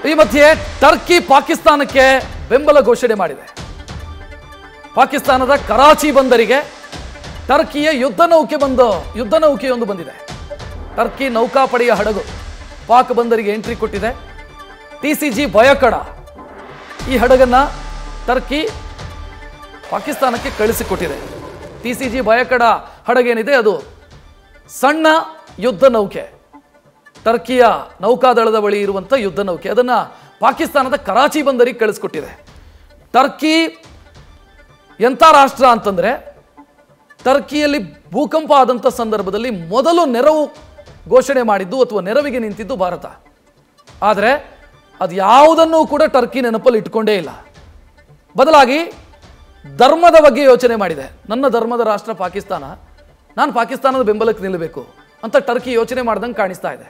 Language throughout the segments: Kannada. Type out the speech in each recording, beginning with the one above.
ಈ ಮಧ್ಯೆ ಟರ್ಕಿ ಪಾಕಿಸ್ತಾನಕ್ಕೆ ಬೆಂಬಲ ಘೋಷಣೆ ಮಾಡಿದೆ. ಪಾಕಿಸ್ತಾನದ ಕರಾಚಿ ಬಂದರಿಗೆ ಟರ್ಕಿಯ ಯುದ್ಧ ನೌಕೆಯೊಂದು ಬಂದಿದೆ. ಟರ್ಕಿ ನೌಕಾಪಡೆಯ ಹಡಗು ಪಾಕ್ ಬಂದರಿಗೆ ಎಂಟ್ರಿ ಕೊಟ್ಟಿದೆ. TCG ಬಯಕಡ ಈ ಹಡಗನ್ನ ಟರ್ಕಿ ಪಾಕಿಸ್ತಾನಕ್ಕೆ ಕಳಿಸಿಕೊಟ್ಟಿದೆ. TCG ಬಯಕಡ ಹಡಗೇನಿದೆ ಅದು ಸಣ್ಣ ಯುದ್ಧ ನೌಕೆ, ಟರ್ಕಿಯ ನೌಕಾದಳದ ಬಳಿ ಇರುವಂಥ ಯುದ್ಧ ನೌಕೆ, ಅದನ್ನು ಪಾಕಿಸ್ತಾನದ ಕರಾಚಿ ಬಂದರಿಗೆ ಕಳಿಸ್ಕೊಟ್ಟಿದೆ. ಟರ್ಕಿ ಎಂಥ ರಾಷ್ಟ್ರ ಅಂತಂದರೆ, ಟರ್ಕಿಯಲ್ಲಿ ಭೂಕಂಪ ಆದಂಥ ಸಂದರ್ಭದಲ್ಲಿ ಮೊದಲು ನೆರವು ಘೋಷಣೆ ಮಾಡಿದ್ದು ಅಥವಾ ನೆರವಿಗೆ ನಿಂತಿದ್ದು ಭಾರತ. ಆದರೆ ಅದು ಯಾವುದನ್ನೂ ಕೂಡ ಟರ್ಕಿ ನೆನಪಲ್ಲಿ ಇಟ್ಕೊಂಡೇ ಇಲ್ಲ. ಬದಲಾಗಿ ಧರ್ಮದ ಬಗ್ಗೆ ಯೋಚನೆ ಮಾಡಿದೆ. ನನ್ನ ಧರ್ಮದ ರಾಷ್ಟ್ರ ಪಾಕಿಸ್ತಾನ, ನಾನು ಪಾಕಿಸ್ತಾನದ ಬೆಂಬಲಕ್ಕೆ ನಿಲ್ಲಬೇಕು ಅಂತ ಟರ್ಕಿ ಯೋಚನೆ ಮಾಡ್ದಂಗೆ ಕಾಣಿಸ್ತಾ ಇದೆ.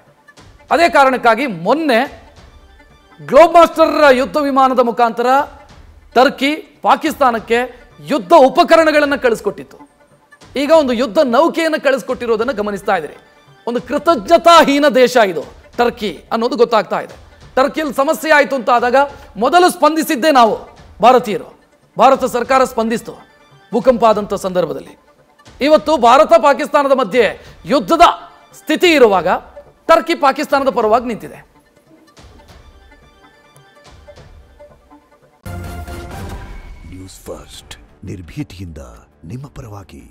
ಅದೇ ಕಾರಣಕ್ಕಾಗಿ ಮೊನ್ನೆ ಗ್ಲೋಬ್ ಮಾಸ್ಟರ್ ಯುದ್ಧ ವಿಮಾನದ ಮುಖಾಂತರ ಟರ್ಕಿ ಪಾಕಿಸ್ತಾನಕ್ಕೆ ಯುದ್ಧ ಉಪಕರಣಗಳನ್ನು ಕಳಿಸ್ಕೊಟ್ಟಿತ್ತು. ಈಗ ಒಂದು ಯುದ್ಧ ನೌಕೆಯನ್ನು ಕಳಿಸ್ಕೊಟ್ಟಿರೋದನ್ನು ಗಮನಿಸ್ತಾ ಇದ್ದೀರಿ. ಒಂದು ಕೃತಜ್ಞತಾಹೀನ ದೇಶ ಇದು ಟರ್ಕಿ ಅನ್ನೋದು ಗೊತ್ತಾಗ್ತಾ ಇದೆ. ಟರ್ಕಿಯಲ್ಲಿ ಸಮಸ್ಯೆ ಆಯಿತು ಅಂತ ಆದಾಗ ಮೊದಲು ಸ್ಪಂದಿಸಿದ್ದೇ ನಾವು ಭಾರತೀಯರು. ಭಾರತ ಸರ್ಕಾರ ಸ್ಪಂದಿಸಿತು ಭೂಕಂಪ ಆದಂಥ ಸಂದರ್ಭದಲ್ಲಿ. ಇವತ್ತು ಭಾರತ ಪಾಕಿಸ್ತಾನದ ಮಧ್ಯೆ ಯುದ್ಧದ ಸ್ಥಿತಿ ಇರುವಾಗ ಟರ್ಕಿ ಪಾಕಿಸ್ತಾನದ ಪರವಾಗಿ ನಿಂತಿದೆ. ನ್ಯೂಸ್ ಫಸ್ಟ್ ನಿರ್ಭೀತಿಯಿಂದ ನಿಮ್ಮ ಪರವಾಗಿ.